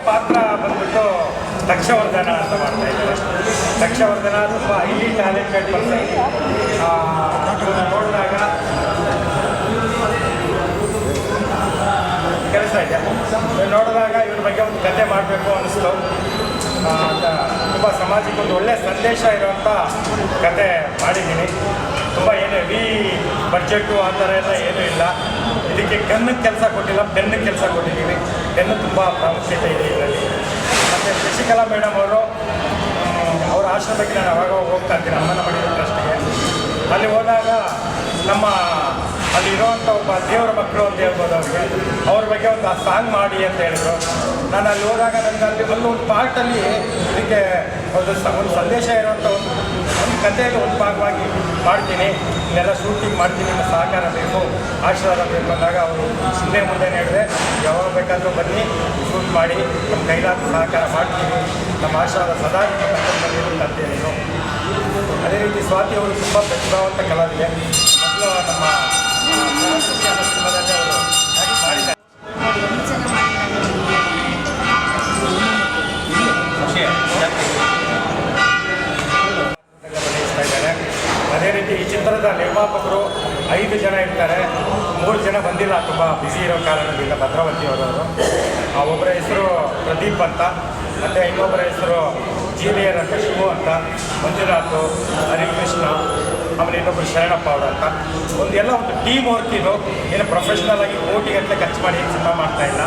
ಪಾತ್ರ ಬಂದ್ಬಿಟ್ಟು ದಕ್ಷವರ್ಧನ ಅಂತ ಮಾಡ್ತಾ ಇದ್ದಾರೆ. ದಕ್ಷವರ್ಧನ ತುಂಬ ಹೈಲಿ ಟ್ಯಾಲೆಂಟೆಡ್ ಪರ್ಸನ್. ನೋಡಿದಾಗ ಕೆಲಸ ಇದೆ, ನೋಡಿದಾಗ ಇವ್ರ ಬಗ್ಗೆ ಒಂದು ಕತೆ ಮಾಡಬೇಕು ಅನ್ನಿಸ್ತು. ಅಂತ ತುಂಬ ಸಮಾಜಕ್ಕೆ ಒಂದು ಒಳ್ಳೆಯ ಸಂದೇಶ ಇರುವಂಥ ಕತೆ ಮಾಡಿದ್ದೀನಿ. ತುಂಬ ಏನು ಹೆವಿ ಬಡ್ಜೆಟ್ಟು ಆ ಥರ ಎಲ್ಲ ಏನೂ ಇಲ್ಲ. ಇದಕ್ಕೆ ಗನ್ನಕ್ಕೆ ಕೆಲಸ ಕೊಟ್ಟಿಲ್ಲ, ಪೆನ್ನಿಗೆ ಕೆಲಸ ಕೊಟ್ಟಿದ್ದೀವಿ. ಪೆನ್ನು ತುಂಬ ಪ್ರಾಮುಖ್ಯತೆ ಇದೆ ಇದರಲ್ಲಿ. ಮತ್ತು ಶಶಿಕಲಾ ಮೇಡಮ್ ಅವರು ಅವರ ಆಶ್ರಮಕ್ಕೆ ನಾನು ಅವಾಗ ಹೋಗ್ತಾ ಇರ್ತೀನಿ, ಅಮ್ಮನ ಮಡಿದ ಟ್ರಸ್ಟಿಗೆ. ಅಲ್ಲಿ ಹೋದಾಗ ನಮ್ಮ ಅಲ್ಲಿರುವಂಥ ಒಬ್ಬ ದೇವರ ಮಕ್ಕಳು ಅಂತ ಹೇಳ್ಬೋದು ಅವ್ರಿಗೆ, ಅವ್ರ ಬಗ್ಗೆ ಒಂದು ಸಾಂಗ್ ಮಾಡಿ ಅಂತ ಹೇಳಿದ್ರು. ನಾನು ಅಲ್ಲಿ ಹೋದಾಗ ನನಗೆ ಅಲ್ಲೊಂದು ಪಾರ್ಟಲ್ಲಿ ಇದಕ್ಕೆ ಒಂದು ಸಂದೇಶ ಇರುವಂಥ ಒಂದು ಕಥೆಯಲ್ಲಿ ಒಂದು ಭಾಗವಾಗಿ ಮಾಡ್ತೀನಿ, ಇಲ್ಲೆಲ್ಲ ಶೂಟಿಂಗ್ ಮಾಡ್ತೀನಿ, ನಿಮ್ಮ ಸಹಕಾರ ಬೇಕು, ಆಶೀರ್ವಾದ ಬೇಕು ಅಂದಾಗ ಅವರು ಹಿಂದೆ ಮುಂದೆ ಹೇಳಿದೆ, ಯಾವಾಗ ಬೇಕಾದರೂ ಬನ್ನಿ ಶೂಟ್ ಮಾಡಿ, ನಮ್ಮ ಕೈಲಾದ ಸಹಕಾರ ಮಾಡ್ತೀವಿ, ನಮ್ಮ ಆಶೀರ್ವಾದ ಸದಾ ಬಂದಿರುತ್ತೆ ಅಂತ ಹೇಳಿದ್ರು. ಅದೇ ರೀತಿ ಸ್ವಾತಿ ಅವರು ತುಂಬ ಪ್ರತಿಭಾವಂತ ಕಲಾವಿದೆ. ಮೊದಲು ನಮ್ಮ ಸಿನಿಮಾದಲ್ಲಿ ಅವರು ಮಾಡಿದ್ದಾರೆ. ಅದೇ ರೀತಿ ಈ ಚಿತ್ರದ ನಿರ್ಮಾಪಕರು 5 ಜನ ಇರ್ತಾರೆ. 3 ಜನ ಬಂದಿಲ್ಲ, ತುಂಬ ಬ್ಯುಸಿ ಇರೋ ಕಾರಣದಿಂದ. ಭದ್ರಾವತಿ ಅವರವರು, ಒಬ್ಬರ ಹೆಸರು ಪ್ರದೀಪ್ ಅಂತ, ಮತ್ತು ಇನ್ನೊಬ್ಬರ ಹೆಸರು ಜೀನಿಯರ್ ಅಂತ, ಶಿವು ಅಂತ, ಮಂಜುನಾಥ್, ಹರಿಕೃಷ್ಣ, ಆಮೇಲೆ ಇನ್ನೊಬ್ಬರು ಶರಣಪ್ಪ ಅವರು ಅಂತ. ಒಂದು ಟೀಮ್ ವರ್ಕ್ ಇದು. ಏನು ಪ್ರೊಫೆಷ್ನಲ್ ಆಗಿ ಕೋಟಿಗಟ್ಟಲೆ ಖರ್ಚು ಮಾಡಿ ಸಿನಿಮಾ ಮಾಡ್ತಾಯಿಲ್ಲ.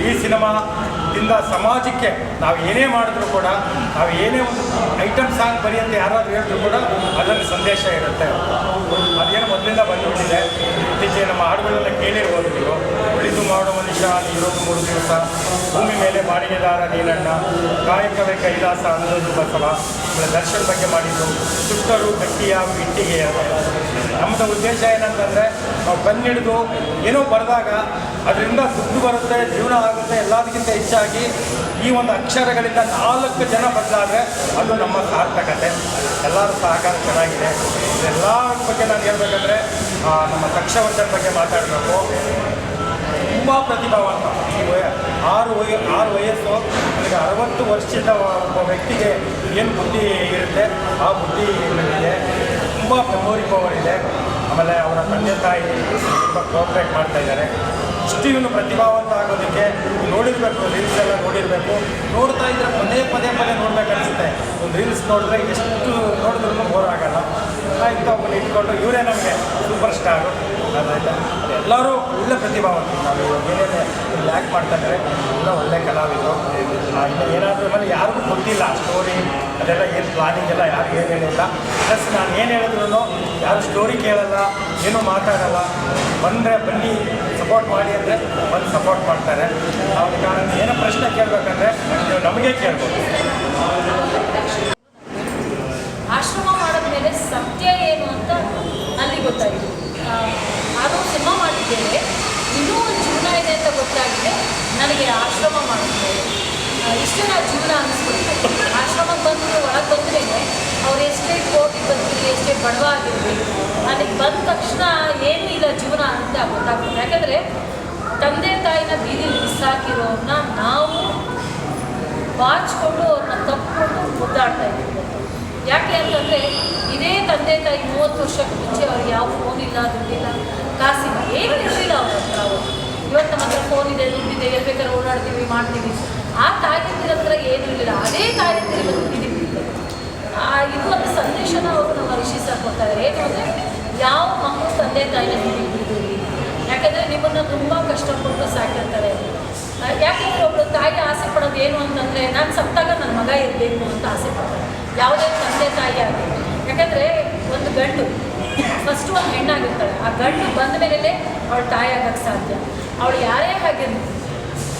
ಈ ಸಿನಿಮಾದಿಂದ ಸಮಾಜಕ್ಕೆ ನಾವು ಏನೇ ಮಾಡಿದ್ರು ಕೂಡ, ನಾವು ಏನೇ ಒಂದು ಐಟಮ್ ಸಾಂಗ್ ಬರೀ ಅಂತ ಯಾರಾದರೂ ಹೇಳಿದ್ರು ಕೂಡ ಅದರಲ್ಲಿ ಸಂದೇಶ ಇರುತ್ತೆ. ಅದೇನು ಮೊದಲಿಂದ ಬಂದುಬಿಟ್ಟಿದೆ. ಇತ್ತೀಚೆಗೆ ನಮ್ಮ ಹಾಡುಗಳನ್ನ ಕೇಳಿರ್ಬೋದು ನೀವು. ಉಳಿದು ಮಾಡೋ ಮನುಷ್ಯ, ನೀರೋದು 3 ದಿವಸ, ಭೂಮಿ ಮೇಲೆ ಬಾಡಿಗೆದಾರ ನೀರಣ್ಣ, ಕಾಯಕವೇ ಕೈಲಾಸ ಅನ್ನೋದು ಬಸವ, ದರ್ಶನ್ ಬಗ್ಗೆ ಮಾಡಿದ್ದು, ಸುಟ್ಟರು ಗಟ್ಟಿಯ ಇಟ್ಟಿಗೆ. ನಮ್ಮದು ಉದ್ದೇಶ ಏನಂತಂದರೆ, ನಾವು ಕಣ್ಣಿಡಿದು ಏನೋ ಬರೆದಾಗ ಅದರಿಂದ ದುಡ್ಡು ಬರುತ್ತೆ, ಜೀವನ ಆಗುತ್ತೆ. ಎಲ್ಲದಕ್ಕಿಂತ ಹೆಚ್ಚಾಗಿ ಈ ಒಂದು ಅಕ್ಷರಗಳಿಂದ 4 ಜನ ಬದಲಾದರೆ ಅದು ನಮ್ಮ ಸಾರ್ಥಕತೆ. ಎಲ್ಲರೂ ಸಹಕಾರ ಚೆನ್ನಾಗಿದೆ. ಇದೆಲ್ಲ ಬಗ್ಗೆ ನಾನು ಹೇಳ್ಬೇಕಂದ್ರೆ ನಮ್ಮ ದಕ್ಷವರ್ಧನ್ ಬಗ್ಗೆ ಮಾತಾಡಬೇಕು. ತುಂಬ ಪ್ರತಿಭಾವಂತ. ಆರು ವಯಸ್ಸು, ನನಗೆ 60 ವರ್ಷದ ಒಬ್ಬ ವ್ಯಕ್ತಿಗೆ ಏನು ಬುದ್ಧಿ ಇರುತ್ತೆ ಆ ಬುದ್ಧಿ ಇದೆ. ತುಂಬ ಮೆಮೊರಿ ಪವರ್ ಇದೆ. ಆಮೇಲೆ ಅವರ ತಂದೆ ತಾಯಿ ತುಂಬ ಕೋಆಪ್ರೇಟ್ ಮಾಡ್ತಾಯಿದ್ದಾರೆ. ಇಷ್ಟು ಇವನು ಪ್ರತಿಭಾವಂತ ಆಗೋದಕ್ಕೆ ನೋಡಿರಬೇಕು, ರೀಲ್ಸ್ ಎಲ್ಲ ನೋಡಿರಬೇಕು. ನೋಡ್ತಾ ಇದ್ದರೆ ಪದೇ ನೋಡ್ಬೇಕು ಅನಿಸುತ್ತೆ. ಒಂದು ರೀಲ್ಸ್ ನೋಡಿದ್ರೆ ಎಷ್ಟು ನೋಡಿದ್ರೂ ಬೋರ್ ಆಗೋಲ್ಲ. ಇಂಥ ಒಬ್ಬರು ಇಟ್ಕೊಂಡು ಇವರೇ ನಮಗೆ ಸೂಪರ್ ಸ್ಟಾರು. ಅದಾಯ್ತಾ, ಎಲ್ಲರೂ ಒಳ್ಳೆ ಪ್ರತಿಭಾವಂತ. ನಾವು ಏನೇನು ಯಾಕೆ ಮಾಡ್ತಾಯಿದ್ದಾರೆ ಎಲ್ಲ ಒಳ್ಳೆ ಕಲಾವಿದರು. ಇನ್ನು ಏನಾದರೂ ಮೇಲೆ ಯಾರಿಗೂ ಗೊತ್ತಿಲ್ಲ ಸ್ಟೋರಿ ಅದೆಲ್ಲ, ಏನು ಪ್ಲಾನಿಂಗ್ ಎಲ್ಲ ಯಾರು ಏನು ಹೇಳಿಲ್ಲ. ಪ್ಲಸ್ ನಾನು ಏನು ಹೇಳಿದ್ರು ಯಾರು ಸ್ಟೋರಿ ಕೇಳಲ್ಲ, ಏನೂ ಮಾತಾಡಲ್ಲ. ಬಂದರೆ ಬನ್ನಿ ಸಪೋರ್ಟ್ ಮಾಡಿ ಅಂದರೆ ಬಂದು ಸಪೋರ್ಟ್ ಮಾಡ್ತಾರೆ. ಅವ್ರ ಕಾರಣ ಏನೋ ಪ್ರಶ್ನೆ ಕೇಳಬೇಕಂದ್ರೆ ನೀವು ನಮಗೆ ಕೇಳ್ಬೋದು. ಆಶ್ರಮ ಮಾಡಿದ್ಮೇಲೆ ಸತ್ಯ ಏನು ಅಂತ ಅಲ್ಲಿ ಗೊತ್ತಾಯಿತು. ಅದು ಸಿನಿಮಾ ಮಾಡಿದ್ದೇವೆ, ಇನ್ನೂ ಒಂದು ಜೀವನ ಇದೆ ಅಂತ ಗೊತ್ತಾಗಿದೆ ನನಗೆ. ಆಶ್ರಮ ಮಾಡಿದ್ದೇವೆ ಇಷ್ಟೇ ನಾವು ಜೀವನ ಅನ್ನಿಸ್ಬಿಡುತ್ತೆ. ಆಶ್ರಮಕ್ಕೆ ಬಂದು ಒಳಗೆ ಬಂದ್ರೇ ಅವ್ರು ಎಷ್ಟೇ ಕೋಟಿ ಬಂದಿರಲಿ, ಎಷ್ಟೇ ಬಡವ ಆಗಿರಲಿ, ಅಲ್ಲಿಗೆ ಬಂದ ತಕ್ಷಣ ಏನೂ ಇಲ್ಲ ಜೀವನ ಅಂತ ಗೊತ್ತಾಗ್ತದೆ. ಯಾಕಂದರೆ ತಂದೆ ತಾಯಿನ ಬೀದಿಲಿ ಬಿಸಾಕಿರೋರನ್ನ ನಾವು ಬಾಚಿಕೊಂಡು ಅವ್ರನ್ನ ತಪ್ಪಿಕೊಂಡು ಮುದ್ದಾಡ್ತಾ ಇದ್ದೀವಿ. ಯಾಕೆ ಅಂತಂದರೆ ಇದೇ ತಂದೆ ತಾಯಿ 30 ವರ್ಷಕ್ಕೆ ಮುಂಚೆ ಅವ್ರಿಗೆ ಯಾವ ಫೋನ್ ಇಲ್ಲ, ದುಡ್ಡಿಲ್ಲ, ಕಾಸಿಲ್ಲ, ಏನೂ ಇರಲಿಲ್ಲ ಅವ್ರ ಹತ್ರ. ಅವರು ಇವತ್ತು ನಮ್ಮ ಹತ್ರ ಫೋನ್ ಇದೆ, ದುಡ್ಡಿದೆ, ಎಲ್ಲಿ ಬೇಕಾದ್ರೆ ಓಡಾಡ್ತೀವಿ, ಮಾಡ್ತೀವಿ. ಆ ತಾಯಂದಿರ ಹತ್ರ ಏನೂ ಇರಲಿಲ್ಲ. ಅದೇ ತಾಯಂದಿರ ಬೀದಿ ಬಿಡ್ತಾರೆ. ಇದು ಒಂದು ಸಂದೇಶನ ಅವರು ನಮ್ಮ ಋಷಿ ಸರ್ ಕೊಡ್ತಾರೆ. ಏನು ಅಂದರೆ ಯಾವ ಮಕ್ಕಳು ತಂದೆ ತಾಯಿನ ಬೀದಿ ಬಿಡ್ತೀವಿ, ಯಾಕಂದರೆ ನಿಮ್ಮನ್ನು ತುಂಬ ಕಷ್ಟಪಟ್ಟು ಸಾಕಿರ್ತಾರೆ. ಯಾಕೆಂದರೆ ಒಬ್ಬಳು ತಾಯಿ ಆಸೆ ಪಡೋದು ಏನು ಅಂತಂದರೆ, ನಾನು ಸತ್ತಾಗ ನನ್ನ ಮಗ ಇರಬೇಕು ಅಂತ ಆಸೆ ಪಡ್ತಾರೆ. ಯಾವುದೇ ತಂದೆ ತಾಯಿ ಆಗಲಿ. ಯಾಕಂದರೆ ಒಂದು ಗಂಡು ಫಸ್ಟು ಒಂದು ಹೆಣ್ಣಾಗಿರ್ತಾಳೆ. ಆ ಗಂಡು ಬಂದ ಮೇಲೆ ಅವಳು ತಾಯಿ ಆಗೋಕ್ಕೆ ಸಾಧ್ಯ. ಅವಳು ಯಾರೇ ಆಗಿರಲಿ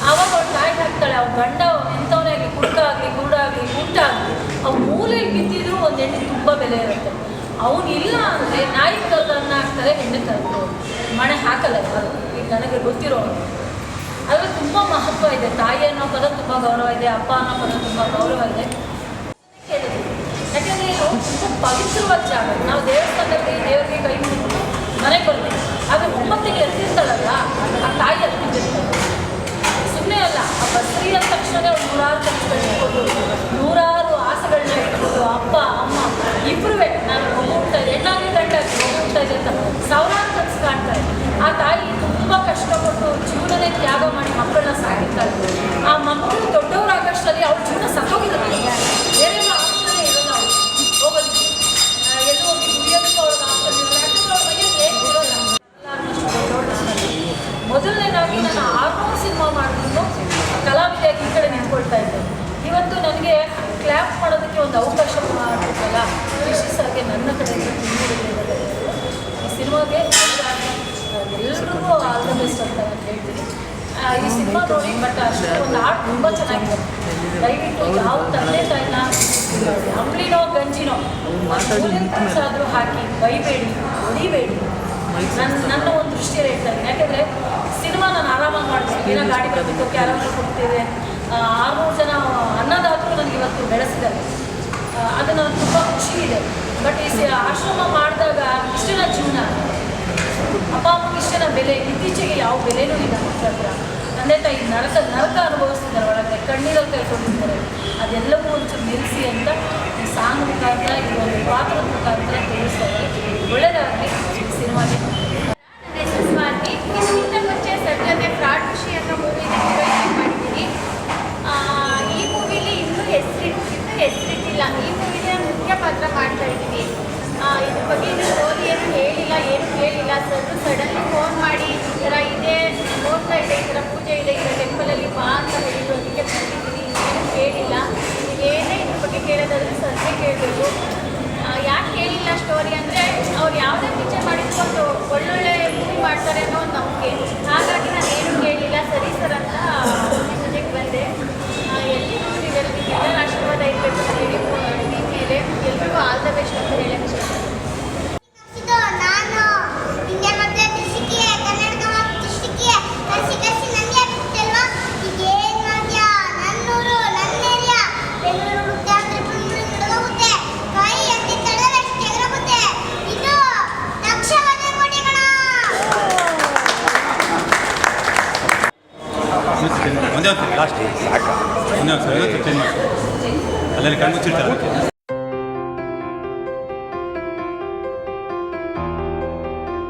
ಆವಾಗ ಅವಳು ತಾಯಿ ಹಾಕ್ತಾಳೆ. ಅವ್ರ ಗಂಡ ಎಂಥವನೇ ಆಗಲಿ, ಕುಡುಕಾಗಲಿ, ಕುರುಡಾಗಲಿ, ಗುಂಟಾಗಲಿ, ಅವ್ರು ಮೂಲೆಯಲ್ಲಿ ಬಿದ್ದಿದ್ರು ಒಂದು ಹೆಣ್ಣು ತುಂಬ ಬೆಲೆ ಇರುತ್ತೆ. ಅವನಿಲ್ಲ ಅಂದರೆ ನಾಯಿ ಕಲ್ಲನ್ನು ಹಾಕ್ತಾರೆ, ಹೆಣ್ಣು ಕಲ್ಲು ಮಣೆ ಹಾಕಲ್ಲ. ಅದು ಈಗ ನನಗೆ ಗೊತ್ತಿರೋರು. ಅದರಲ್ಲಿ ತುಂಬ ಮಹತ್ವ ಇದೆ. ತಾಯಿ ಅನ್ನೋ ಪದ ತುಂಬ ಗೌರವ ಇದೆ, ಅಪ್ಪ ಅನ್ನೋ ಪದ ತುಂಬ ಗೌರವ ಇದೆ. ಮನೇನು ತುಂಬ ಪವಿತ್ರವಾದ ಜಾಗ. ನಾವು ದೇವಸ್ಥಾನದಲ್ಲಿ ದೇವರಿಗೆ ಕೈ ಮುಗಿದು ಮನೆಗೆ ಬರ್ತೀವಿ, ಆದರೆ 9 ತಿಂಗಳು ಎತ್ತಿರ್ತಾಳಲ್ಲ ಆ ತಾಯಿ ಹತ್ತಿರ್ತಾಳೆ. ಸುಮ್ಮನೆ ಅಲ್ಲ, ಆ ಬಸ್ರಿ ಅಂದ ತಕ್ಷಣ ಅವ್ರು ನೂರಾರು ಕನಸುಗಳು ಇಟ್ಕೊಂಡು ನೂರಾರು ಆಸೆಗಳನ್ನ ಇಟ್ಕೊಂಡು ಅಪ್ಪ ಅಮ್ಮ ಇಬ್ಬರೂ ನಾನು ಮಗು ಹುಡ್ತಾ ಇದೆ, ಹೆಣ್ಣಾಗಿ ಗಂಡಾಗಿ ಮಗು ಹುಡ್ತಾ ಇದೆ ಅಂತ ಸಾವಿರಾರು ಕನಸು ಕಾಣ್ತಾರೆ. ಆ ತಾಯಿ ತುಂಬ ಕಷ್ಟಪಟ್ಟು ಜೀವನನೇ ತ್ಯಾಗ ಮಾಡಿ ಮಕ್ಕಳನ್ನ ಸಾಕಿರ್ತಾರೆ. ಆ ಮಕ್ಕಳು ದೊಡ್ಡವರಾಗಷ್ಟರಲ್ಲಿ ಅವ್ರ ಜೀವನ ಸತ್ತೋಗಿರುತ್ತೆ, ಬೇರೆ ಆಪ್ಷನ್ನೇ ಇರೋಲ್ಲ. ಅವ್ರು ಹೋಗೋದಿಕ್ಕೆ ಎಲ್ಲೂ ಹೋಗಿ ದುಡಿಯೋದಕ್ಕೂ ಅವ್ರಿಗೆ ಆಪ್ಷನ್ ಇರೋಲ್ಲ, ಯಾಕಂದ್ರೆ ಅವ್ರ ಮೈಯಲ್ಲಿ ಏನು ಇರೋಲ್ಲ. ಅನ್ನೋಷ್ಟು ದೊಡ್ಡವಳು ನಾನಲ್ಲಿ. ಮೊದಲನೇದಾಗಿ ನಾನು 600 ಸಿನಿಮಾ ಮಾಡಿದ್ರು ಕಲಾವಿದೆಯಾಗಿ ಈ ಕಡೆ ನಿಂತ್ಕೊಳ್ತಾ ಇದ್ದೆ. ಇವತ್ತು ನನಗೆ ಕ್ಲ್ಯಾಪ್ ಮಾಡೋದಕ್ಕೆ ಒಂದು ಅವಕಾಶ ಮಾಡಬೇಕಲ್ಲ, ಕೃಷಿ ಸರ್ಗೆ ನನ್ನ ಕಡೆಯಿಂದ ಈ ಸಿನಿಮಾಗೆ ಎಲ್ರಿಗೂ ಆಲ್ ದ ಬೆಸ್ಟ್ ಅಂತ ನಾನು ಹೇಳ್ತೀನಿ. ಈ ಸಿನಿಮಾ ನೋಡಿ, ಬಟ್ ಅಷ್ಟೇ ಒಂದು ಆರ್ಟ್ ತುಂಬ ಚೆನ್ನಾಗಿದೆ. ದಯವಿಟ್ಟು ಯಾವ ತಂದೆ ತಾಯಿನ ಅಂಬ್ಲಿನೋ ಗಂಜಿನೋ ಆದರೂ ಹಾಕಿ ಬೈಬೇಡಿ, ಹೊಡಿಬೇಡಿ. ನನ್ನ ಒಂದು ದೃಷ್ಟಿಯಲ್ಲಿ ಹೇಳ್ತಾರೆ. ಯಾಕೆಂದರೆ ಸಿನಿಮಾ ನಾನು ಆರಾಮಾಗಿ ಮಾಡ್ತೀನಿ, ಏನೋ ಗಾಡಿ ಬರಬೇಕು, ಕ್ಯಾರಮಲ್ ಕೊಡ್ತೇವೆ, 600 ಜನ ಅನ್ನದಾತರು ನನಗೆ ಇವತ್ತು ಬೆಳೆಸಿದ್ದಾರೆ. ಅದು ನನಗೆ ತುಂಬ ಖುಷಿ ಇದೆ. ಬಟ್ ಈ ಆಶ್ರಮ ಮಾಡಿದಾಗ ಇಷ್ಟೇನ ಜೀವನ, ಅಪ್ಪ ಅಮ್ಮಗೆ ಇಷ್ಟೇನ ಬೆಲೆ, ಇತ್ತೀಚೆಗೆ ಯಾವ ಬೆಲೆನೂ ಇಲ್ಲ ಮಕ್ಕಳ ಹತ್ರ. ತಂದೆ ತಾಯಿ ನರಕ ಅನುಭವಿಸ್ತಿದ್ದಾರೆ, ಒಳಗಡೆ ಕಣ್ಣೀರಲ್ಲಿ ಕೈಕೊಂಡಿದ್ದಾರೆ. ಅದೆಲ್ಲವೂ ಒಂಚೂರು ನಿಲ್ಲಿಸಿ ಅಂತ ಈ ಸಾಂಗ್ ಮುಖಾಂತರ, ಈ ಒಂದು ಪಾತ್ರದ ಮುಖಾಂತರ ತಿಳಿಸ್ತಾರೆ. ಒಳ್ಳೆಯದಾಗಲಿ ಸಿನಿಮಾಗೆ. ಸ್ವಾತಿ, ಇದಕ್ಕಿಂತ ಮುಂಚೆ ಸರ್ ಜೊತೆ ಫ್ರಾಡ್ ಖುಷಿ ಅನ್ನೋ ಮೂವಿನ ಹೀರೋಯಿನ್ ಮಾಡಿದ್ದೀನಿ. ಈ ಮೂವಿಲಿ ಇನ್ನೂ ಹೆಸರಿಟ್ಟಿಲ್ಲ. ಈ ಮೂವಿಲಿ ನಾನು ಮುಖ್ಯ ಪಾತ್ರ ಮಾಡ್ತಾ ಇದ್ದೀನಿ. ಇದ್ರ ಬಗ್ಗೆ ಇದು ಸ್ಟೋರಿ ಏನು ಹೇಳಿಲ್ಲ. ಸಡನ್ಲಿ ಫೋನ್ ಮಾಡಿ ಈ ಥರ ಇದೆ, ನೋಡ್ತಾ ಇದೆ, ಈ ಥರ ಪೂಜೆ ಇದೆ, ಈ ಥರ ಟೆಂಪಲಲ್ಲಿ ಬಾ ಅಂತ ಹೇಳಿದ್ರು. ಅದಕ್ಕೆ ಬಂದಿದ್ದೀನಿ. ಏನು ಕೇಳಿಲ್ಲ. ಏನೇ ಇದ್ರ ಬಗ್ಗೆ ಕೇಳೋದಾದ್ರೆ ಸರ್ಗೆ ಕೇಳಬೇಕು. ಯಾಕೆ ಹೇಳಿಲ್ಲ ಸ್ಟೋರಿ ಅಂದರೆ ಅವ್ರು ಯಾವುದೇ ಪಿಕ್ಚರ್ ಮಾಡಿದ್ರು ಒಂದು ಒಳ್ಳೊಳ್ಳೆ ಮೂವಿ ಮಾಡ್ತಾರೆ ಅನ್ನೋ ಒಂದು ನಂಬಿಕೆ. ಹಾಗಾಗಿ ನಾನು ಏನು ಕೇಳಿಲ್ಲ, ಸರಿ ಸರ್ ಅಂತ ಮನೆಗೆ ಬಂದೆ. ಎಲ್ರಿಗೂ ಎಲ್ಲರ ಆಶೀರ್ವಾದ ಇರಬೇಕು ಅಂತ ಹೇಳಿ ಟೀಮ್ ಮೇಲೆ ಎಲ್ರಿಗೂ ಆಲ್ ದ ಬೆಸ್ಟ್ ಅಂತ ಹೇಳಕ್ಕೆ ಇಷ್ಟಪಡ್ತೀನಿ. ನಾನು ಇಂಡಿಯಾ ಮತ್ತೆ ಕೃಷಿಗೆ ಕರ್ನಾಟಕ ಕೃಷಿಗೆ ಕೃಷಿ ನನಗೆ ಆಗ್ತಿಲ್ವಾ? ಈಗ ಏನು ಮಾಡ್ತೀಯಾ? ನನ್ನೂರು ನನ್ನ ಏರಿಯಾ ಬೆಂಗಳೂರು ಹುಡುಕ್ತೆ ಅಂದ್ರೆ ಹುಡುಗುತ್ತೆ ಕೈ ಎತ್ತಿ ತಡೆದ್ರೆ ಎಗರುತ್ತೆ. ಇದು ಲಕ್ಷವಾದ ಕೋಟಿ ಕಣ. ಒಂದೇ ಲಾಸ್ಟ್ ಸಾಕು, ಒಂದೇ ಒಂದು ಚೇಂಜ್ ಮಾಡಿ ಅಲ್ಲಲ್ಲಿ ಕಣ್ಣು ಮುಚ್ಚಿರ್ತಾರೆ.